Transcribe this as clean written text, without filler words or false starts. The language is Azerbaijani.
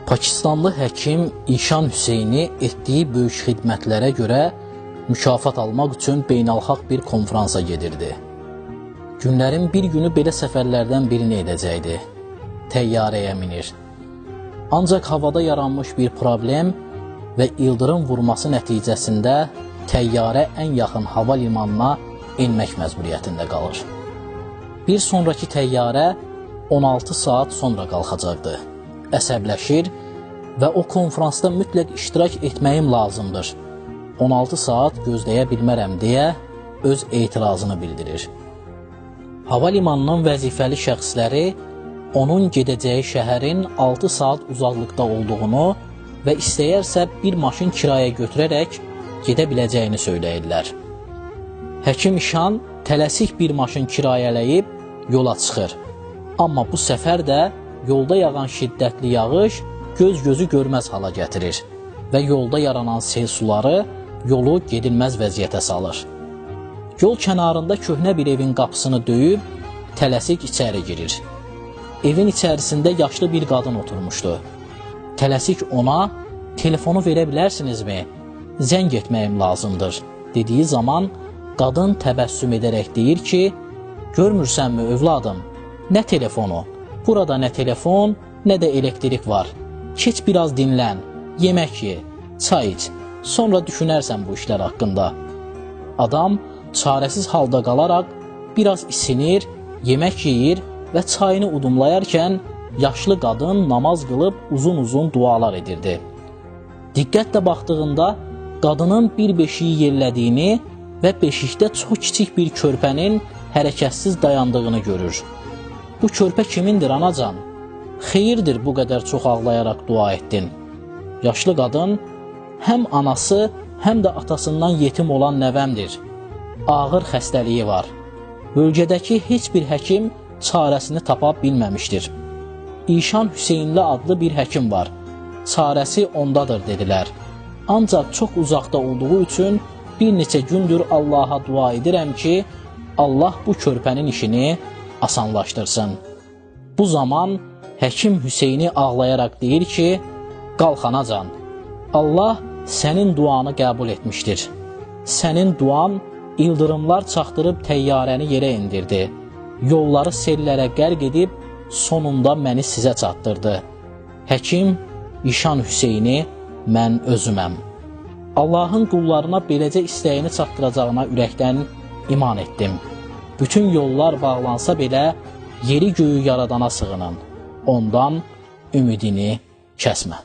Pakistanlı həkim İşan Hüseyni etdiyi böyük xidmətlərə görə mükafat almaq üçün beynəlxalq bir konfransa gedirdi. Günlərin bir günü belə səfərlərdən birini edəcəkdi. Təyyarəyə minir. Ancaq havada yaranmış bir problem və ildırım vurması nəticəsində təyyarə ən yaxın hava limanına enmək məcburiyyətində qalır. Bir sonraki təyyarə 16 saat sonra qalxacaqdı. Əsəbləşir və o konferansda mütləq iştirak etməyim lazımdır. 16 saat gözləyə bilmərəm deyə öz etirazını bildirir. Hava limanının vəzifəli şəxsləri onun gedəcəyi şəhərin 6 saat uzaqlıqda olduğunu və istəyərsə bir maşın kirayə götürərək gedə biləcəyini söyləyirlər. Həkim İşan tələsik bir maşın kirayələyib yola çıxır. Amma bu səfər də yolda yağan şiddətli yağış göz-gözü görməz hala gətirir və yolda yaranan sel suları yolu gedilməz vəziyyətə salır. Yol kənarında köhnə bir evin qapısını döyüb tələsik içəri girir. Evin içərisində yaşlı bir qadın oturmuşdu. Tələsik ona telefonu verə bilərsinizmi? Zəng etməyim lazımdır dediyi zaman qadın təbəssüm edərək deyir ki, görmürsənmi övladım, nə telefonu? Burada nə telefon, nə də elektrik var. Keç biraz dinlən, yemək ye, çay iç, sonra düşünərsən bu işlər haqqında. Adam çarəsiz halda qalaraq biraz isinir, yemək yeyir və çayını udumlayarkən yaşlı qadın namaz qılıb uzun-uzun dualar edirdi. Diqqətlə baxdığında qadının bir beşiyi yerlədiyini və beşikdə çox kiçik bir körpənin hərəkətsiz dayandığını görür. Bu körpə kimindir anacan? Xeyirdir bu qədər çox ağlayaraq dua etdin. Yaşlı qadın, həm anası, həm də atasından yetim olan nəvəmdir. Ağır xəstəliyi var. Bölgədəki heç bir həkim çarəsini tapa bilməmişdir. İşan Hüseynli adlı bir həkim var. Çarəsi ondadır dedilər. Ancaq çox uzaqda olduğu üçün bir neçə gündür Allaha dua edirəm ki, Allah bu körpənin işini asanlaşdırsın. Bu zaman həkim Hüseyni ağlayaraq deyir ki, qalx anacan, Allah sənin duanı qəbul etmişdir. Sənin duan ildırımlar çaxdırıb təyyarəni yerə indirdi. Yolları sellərə qərq edib sonunda məni sizə çatdırdı. Həkim İşan Hüseyni mən özüməm. Allahın qullarına beləcə istəyini çatdıracağına ürəkdən iman etdim. Bütün yollar bağlansa belə yeri göyü yaradana sığının. Ondan ümidini kəsmə.